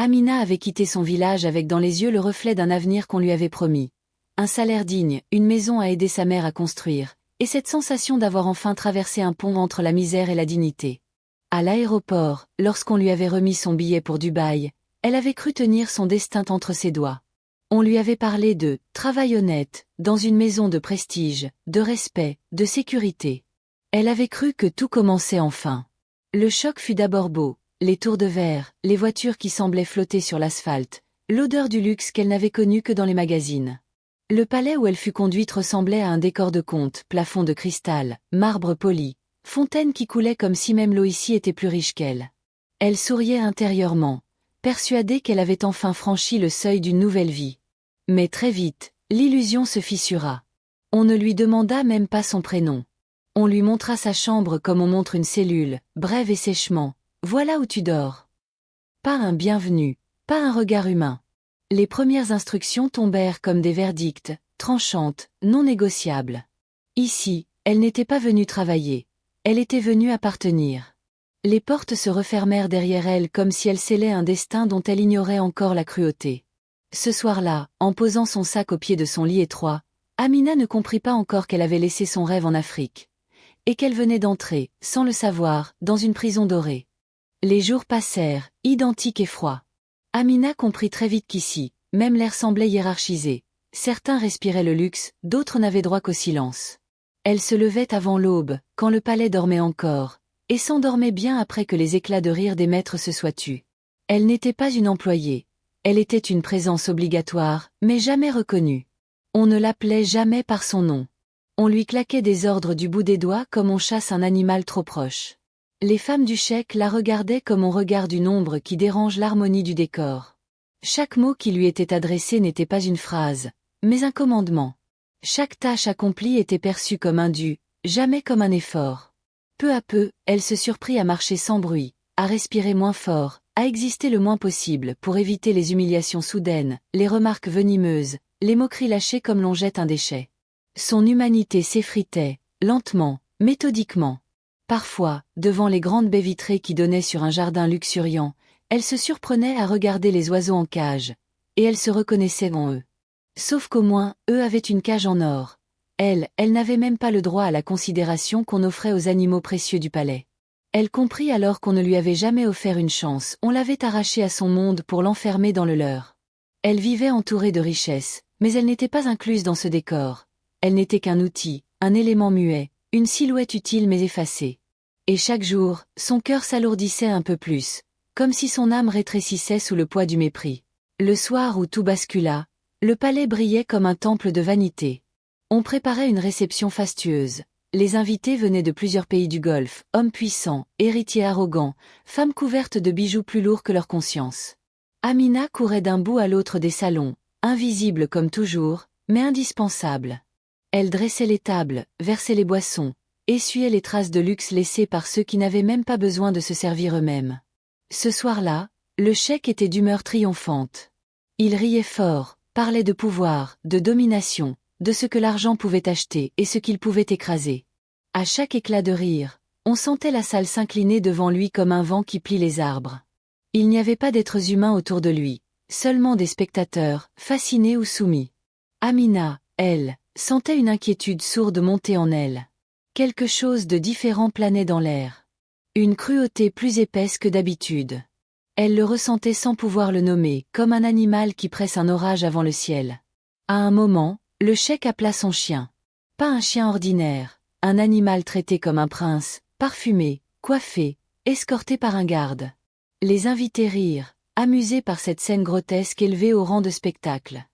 Amina avait quitté son village avec dans les yeux le reflet d'un avenir qu'on lui avait promis. Un salaire digne, une maison à aider sa mère à construire, et cette sensation d'avoir enfin traversé un pont entre la misère et la dignité. À l'aéroport, lorsqu'on lui avait remis son billet pour Dubaï, elle avait cru tenir son destin entre ses doigts. On lui avait parlé de « travail honnête », dans une maison de prestige, de respect, de sécurité. Elle avait cru que tout commençait enfin. Le choc fut d'abord beau, les tours de verre, les voitures qui semblaient flotter sur l'asphalte, l'odeur du luxe qu'elle n'avait connu que dans les magazines. Le palais où elle fut conduite ressemblait à un décor de conte, plafond de cristal, marbre poli, fontaine qui coulait comme si même l'eau ici était plus riche qu'elle. Elle souriait intérieurement, persuadée qu'elle avait enfin franchi le seuil d'une nouvelle vie. Mais très vite, l'illusion se fissura. On ne lui demanda même pas son prénom. On lui montra sa chambre comme on montre une cellule, brève et sèchement. Voilà où tu dors. Pas un bienvenu, pas un regard humain. Les premières instructions tombèrent comme des verdicts, tranchantes, non négociables. Ici, elle n'était pas venue travailler. Elle était venue appartenir. Les portes se refermèrent derrière elle comme si elle scellait un destin dont elle ignorait encore la cruauté. Ce soir-là, en posant son sac au pied de son lit étroit, Amina ne comprit pas encore qu'elle avait laissé son rêve en Afrique. Et qu'elle venait d'entrer, sans le savoir, dans une prison dorée. Les jours passèrent, identiques et froids. Amina comprit très vite qu'ici, même l'air semblait hiérarchisé. Certains respiraient le luxe, d'autres n'avaient droit qu'au silence. Elle se levait avant l'aube, quand le palais dormait encore, et s'endormait bien après que les éclats de rire des maîtres se soient tus. Elle n'était pas une employée. Elle était une présence obligatoire, mais jamais reconnue. On ne l'appelait jamais par son nom. On lui claquait des ordres du bout des doigts comme on chasse un animal trop proche. Les femmes du cheikh la regardaient comme on regarde une ombre qui dérange l'harmonie du décor. Chaque mot qui lui était adressé n'était pas une phrase, mais un commandement. Chaque tâche accomplie était perçue comme un dû, jamais comme un effort. Peu à peu, elle se surprit à marcher sans bruit, à respirer moins fort, à exister le moins possible pour éviter les humiliations soudaines, les remarques venimeuses, les moqueries lâchées comme l'on jette un déchet. Son humanité s'effritait, lentement, méthodiquement. Parfois, devant les grandes baies vitrées qui donnaient sur un jardin luxuriant, elle se surprenait à regarder les oiseaux en cage, et elle se reconnaissait en eux. Sauf qu'au moins, eux avaient une cage en or. Elle n'avait même pas le droit à la considération qu'on offrait aux animaux précieux du palais. Elle comprit alors qu'on ne lui avait jamais offert une chance, on l'avait arrachée à son monde pour l'enfermer dans le leur. Elle vivait entourée de richesses, mais elle n'était pas incluse dans ce décor. Elle n'était qu'un outil, un élément muet, une silhouette utile mais effacée. Et chaque jour, son cœur s'alourdissait un peu plus, comme si son âme rétrécissait sous le poids du mépris. Le soir où tout bascula, le palais brillait comme un temple de vanité. On préparait une réception fastueuse. Les invités venaient de plusieurs pays du Golfe, hommes puissants, héritiers arrogants, femmes couvertes de bijoux plus lourds que leur conscience. Amina courait d'un bout à l'autre des salons, invisible comme toujours, mais indispensable. Elle dressait les tables, versait les boissons, essuyait les traces de luxe laissées par ceux qui n'avaient même pas besoin de se servir eux-mêmes. Ce soir-là, le cheikh était d'humeur triomphante. Il riait fort, parlait de pouvoir, de domination, de ce que l'argent pouvait acheter et ce qu'il pouvait écraser. À chaque éclat de rire, on sentait la salle s'incliner devant lui comme un vent qui plie les arbres. Il n'y avait pas d'êtres humains autour de lui, seulement des spectateurs, fascinés ou soumis. Amina, elle, sentait une inquiétude sourde monter en elle. Quelque chose de différent planait dans l'air. Une cruauté plus épaisse que d'habitude. Elle le ressentait sans pouvoir le nommer, comme un animal qui presse un orage avant le ciel. À un moment, le cheikh appela son chien. Pas un chien ordinaire, un animal traité comme un prince, parfumé, coiffé, escorté par un garde. Les invités rirent, amusés par cette scène grotesque élevée au rang de spectacle.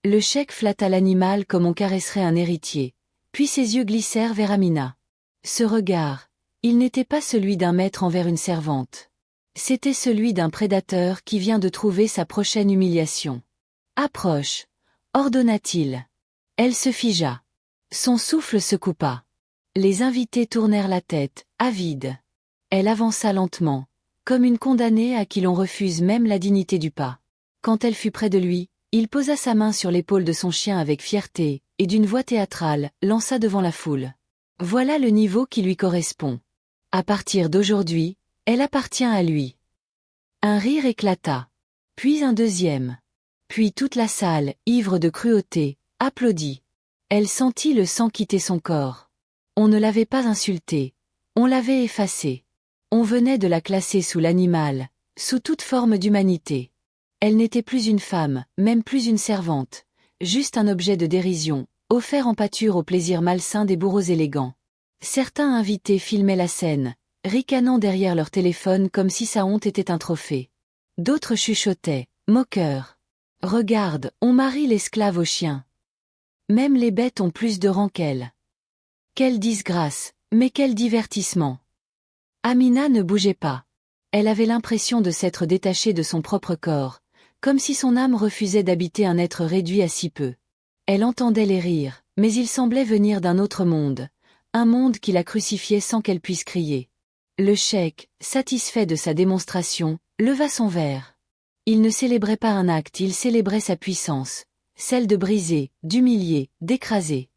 Le cheikh flatta l'animal comme on caresserait un héritier, puis ses yeux glissèrent vers Amina. Ce regard, il n'était pas celui d'un maître envers une servante. C'était celui d'un prédateur qui vient de trouver sa prochaine humiliation. « Approche » ordonna-t-il. Elle se figea. Son souffle se coupa. Les invités tournèrent la tête, avides. Elle avança lentement, comme une condamnée à qui l'on refuse même la dignité du pas. Quand elle fut près de lui, il posa sa main sur l'épaule de son chien avec fierté, et d'une voix théâtrale, lança devant la foule. Voilà le niveau qui lui correspond. À partir d'aujourd'hui, elle appartient à lui. Un rire éclata. Puis un deuxième. Puis toute la salle, ivre de cruauté, applaudit. Elle sentit le sang quitter son corps. On ne l'avait pas insultée. On l'avait effacée. On venait de la classer sous l'animal, sous toute forme d'humanité. Elle n'était plus une femme, même plus une servante, juste un objet de dérision, offert en pâture au plaisir malsain des bourreaux élégants. Certains invités filmaient la scène, ricanant derrière leur téléphone comme si sa honte était un trophée. D'autres chuchotaient, moqueurs. « Regarde, on marie l'esclave au chien. Même les bêtes ont plus de rang qu'elle. Quelle disgrâce, mais quel divertissement !» Amina ne bougeait pas. Elle avait l'impression de s'être détachée de son propre corps, comme si son âme refusait d'habiter un être réduit à si peu. Elle entendait les rires, mais ils semblaient venir d'un autre monde, un monde qui la crucifiait sans qu'elle puisse crier. Le cheikh, satisfait de sa démonstration, leva son verre. Il ne célébrait pas un acte, il célébrait sa puissance, celle de briser, d'humilier, d'écraser.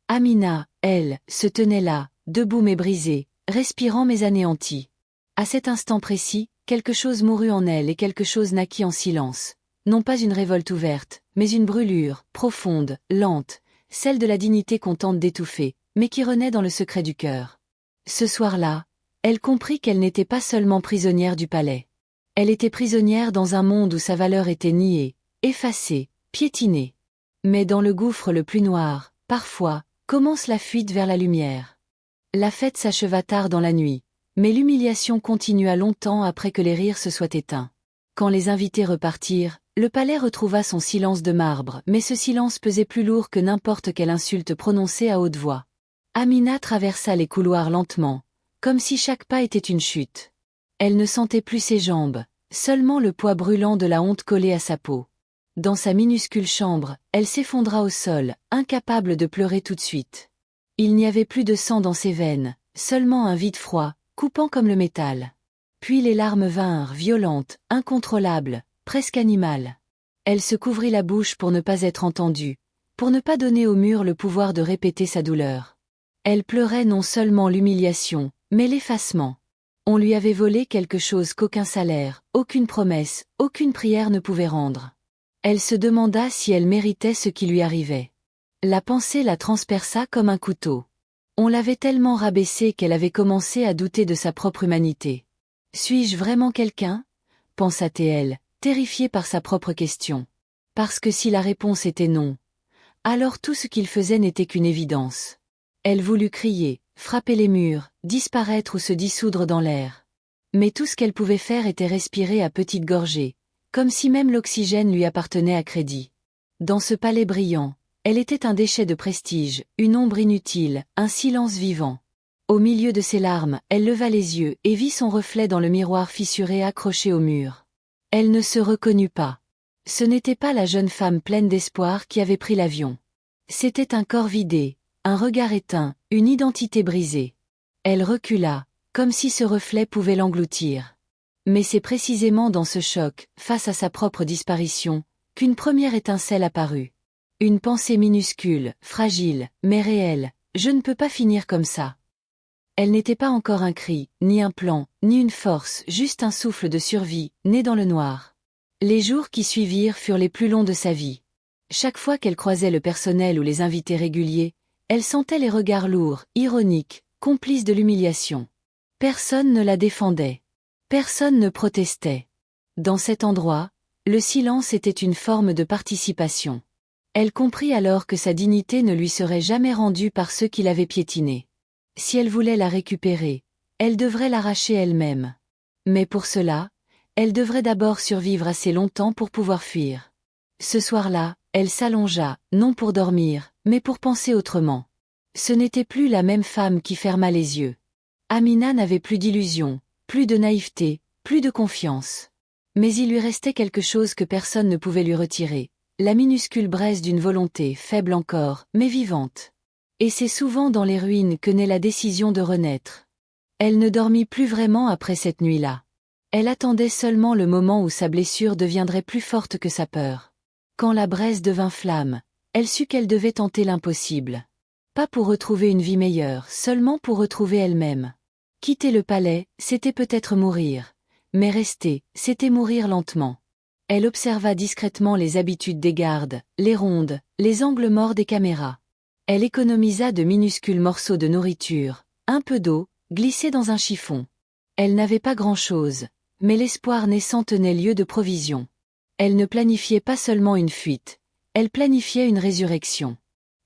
Amina, elle, se tenait là, debout mais brisée, respirant mais anéantie. À cet instant précis, quelque chose mourut en elle et quelque chose naquit en silence. Non pas une révolte ouverte, mais une brûlure, profonde, lente, celle de la dignité qu'on tente d'étouffer, mais qui renaît dans le secret du cœur. Ce soir-là, elle comprit qu'elle n'était pas seulement prisonnière du palais. Elle était prisonnière dans un monde où sa valeur était niée, effacée, piétinée. Mais dans le gouffre le plus noir, parfois, commence la fuite vers la lumière. La fête s'acheva tard dans la nuit, mais l'humiliation continua longtemps après que les rires se soient éteints. Quand les invités repartirent, le palais retrouva son silence de marbre, mais ce silence pesait plus lourd que n'importe quelle insulte prononcée à haute voix. Amina traversa les couloirs lentement, comme si chaque pas était une chute. Elle ne sentait plus ses jambes, seulement le poids brûlant de la honte collé à sa peau. Dans sa minuscule chambre, elle s'effondra au sol, incapable de pleurer tout de suite. Il n'y avait plus de sang dans ses veines, seulement un vide froid, coupant comme le métal. Puis les larmes vinrent, violentes, incontrôlables, presque animales. Elle se couvrit la bouche pour ne pas être entendue, pour ne pas donner au mur le pouvoir de répéter sa douleur. Elle pleurait non seulement l'humiliation, mais l'effacement. On lui avait volé quelque chose qu'aucun salaire, aucune promesse, aucune prière ne pouvait rendre. Elle se demanda si elle méritait ce qui lui arrivait. La pensée la transperça comme un couteau. On l'avait tellement rabaissée qu'elle avait commencé à douter de sa propre humanité. « Suis-je vraiment quelqu'un » pensa-t-elle, terrifiée par sa propre question. Parce que si la réponse était non, alors tout ce qu'il faisait n'était qu'une évidence. Elle voulut crier, frapper les murs, disparaître ou se dissoudre dans l'air. Mais tout ce qu'elle pouvait faire était respirer à petites gorgées, comme si même l'oxygène lui appartenait à crédit. Dans ce palais brillant, elle était un déchet de prestige, une ombre inutile, un silence vivant. Au milieu de ses larmes, elle leva les yeux et vit son reflet dans le miroir fissuré accroché au mur. Elle ne se reconnut pas. Ce n'était pas la jeune femme pleine d'espoir qui avait pris l'avion. C'était un corps vidé, un regard éteint, une identité brisée. Elle recula, comme si ce reflet pouvait l'engloutir. Mais c'est précisément dans ce choc, face à sa propre disparition, qu'une première étincelle apparut. Une pensée minuscule, fragile, mais réelle, « Je ne peux pas finir comme ça ». Elle n'était pas encore un cri, ni un plan, ni une force, juste un souffle de survie, né dans le noir. Les jours qui suivirent furent les plus longs de sa vie. Chaque fois qu'elle croisait le personnel ou les invités réguliers, elle sentait les regards lourds, ironiques, complices de l'humiliation. Personne ne la défendait. Personne ne protestait. Dans cet endroit, le silence était une forme de participation. Elle comprit alors que sa dignité ne lui serait jamais rendue par ceux qui l'avaient piétinée. Si elle voulait la récupérer, elle devrait l'arracher elle-même. Mais pour cela, elle devrait d'abord survivre assez longtemps pour pouvoir fuir. Ce soir-là, elle s'allongea, non pour dormir, mais pour penser autrement. Ce n'était plus la même femme qui ferma les yeux. Amina n'avait plus d'illusions, plus de naïveté, plus de confiance. Mais il lui restait quelque chose que personne ne pouvait lui retirer, la minuscule braise d'une volonté faible encore, mais vivante. Et c'est souvent dans les ruines que naît la décision de renaître. Elle ne dormit plus vraiment après cette nuit-là. Elle attendait seulement le moment où sa blessure deviendrait plus forte que sa peur. Quand la braise devint flamme, elle sut qu'elle devait tenter l'impossible. Pas pour retrouver une vie meilleure, seulement pour retrouver elle-même. Quitter le palais, c'était peut-être mourir. Mais rester, c'était mourir lentement. Elle observa discrètement les habitudes des gardes, les rondes, les angles morts des caméras. Elle économisa de minuscules morceaux de nourriture, un peu d'eau, glissés dans un chiffon. Elle n'avait pas grand-chose, mais l'espoir naissant tenait lieu de provision. Elle ne planifiait pas seulement une fuite, elle planifiait une résurrection.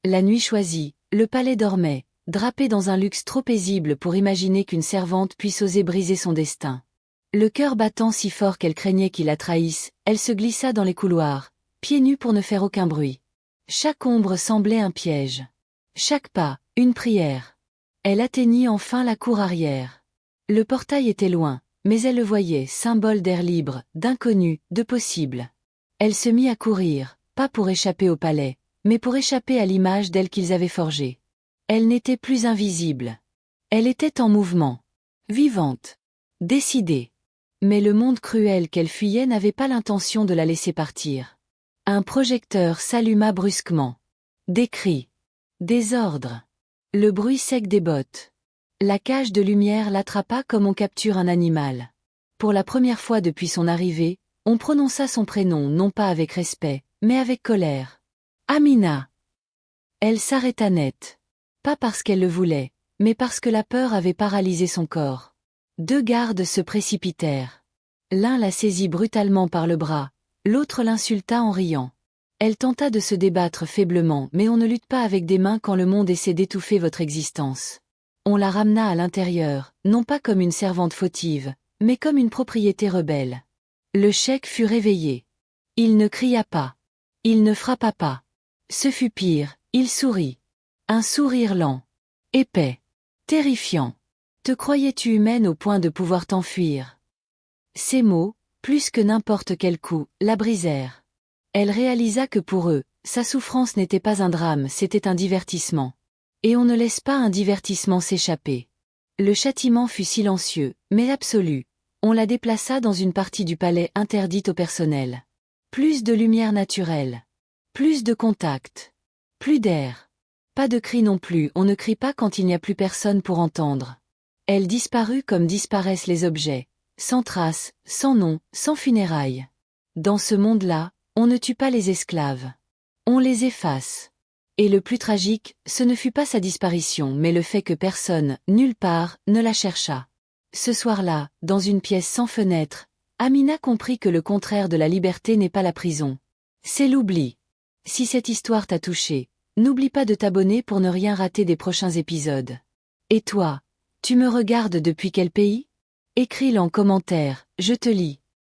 La nuit choisie, le palais dormait, drapé dans un luxe trop paisible pour imaginer qu'une servante puisse oser briser son destin. Le cœur battant si fort qu'elle craignait qu'il la trahisse, elle se glissa dans les couloirs, pieds nus pour ne faire aucun bruit. Chaque ombre semblait un piège. Chaque pas, une prière. Elle atteignit enfin la cour arrière. Le portail était loin, mais elle le voyait, symbole d'air libre, d'inconnu, de possible. Elle se mit à courir, pas pour échapper au palais, mais pour échapper à l'image d'elle qu'ils avaient forgée. Elle n'était plus invisible. Elle était en mouvement. Vivante. Décidée. Mais le monde cruel qu'elle fuyait n'avait pas l'intention de la laisser partir. Un projecteur s'alluma brusquement. Des cris. Des ordres. Le bruit sec des bottes. La cage de lumière l'attrapa comme on capture un animal. Pour la première fois depuis son arrivée, on prononça son prénom non pas avec respect, mais avec colère. Amina. Elle s'arrêta net. Pas parce qu'elle le voulait, mais parce que la peur avait paralysé son corps. 2 gardes se précipitèrent. L'un la saisit brutalement par le bras, l'autre l'insulta en riant. Elle tenta de se débattre faiblement, mais on ne lutte pas avec des mains quand le monde essaie d'étouffer votre existence. On la ramena à l'intérieur, non pas comme une servante fautive, mais comme une propriété rebelle. Le cheik fut réveillé. Il ne cria pas. Il ne frappa pas. Ce fut pire, il sourit. Un sourire lent. Épais. Terrifiant. Te croyais-tu humaine au point de pouvoir t'enfuir? Ces mots, plus que n'importe quel coup, la brisèrent. Elle réalisa que pour eux, sa souffrance n'était pas un drame, c'était un divertissement. Et on ne laisse pas un divertissement s'échapper. Le châtiment fut silencieux, mais absolu. On la déplaça dans une partie du palais interdite au personnel. Plus de lumière naturelle. Plus de contact. Plus d'air. Pas de cris non plus, on ne crie pas quand il n'y a plus personne pour entendre. Elle disparut comme disparaissent les objets, sans trace, sans nom, sans funérailles. Dans ce monde-là, on ne tue pas les esclaves. On les efface. Et le plus tragique, ce ne fut pas sa disparition mais le fait que personne, nulle part, ne la chercha. Ce soir-là, dans une pièce sans fenêtre, Amina comprit que le contraire de la liberté n'est pas la prison. C'est l'oubli. Si cette histoire t'a touché, n'oublie pas de t'abonner pour ne rien rater des prochains épisodes. Et toi, tu me regardes depuis quel pays? Écris-le en commentaire, je te lis.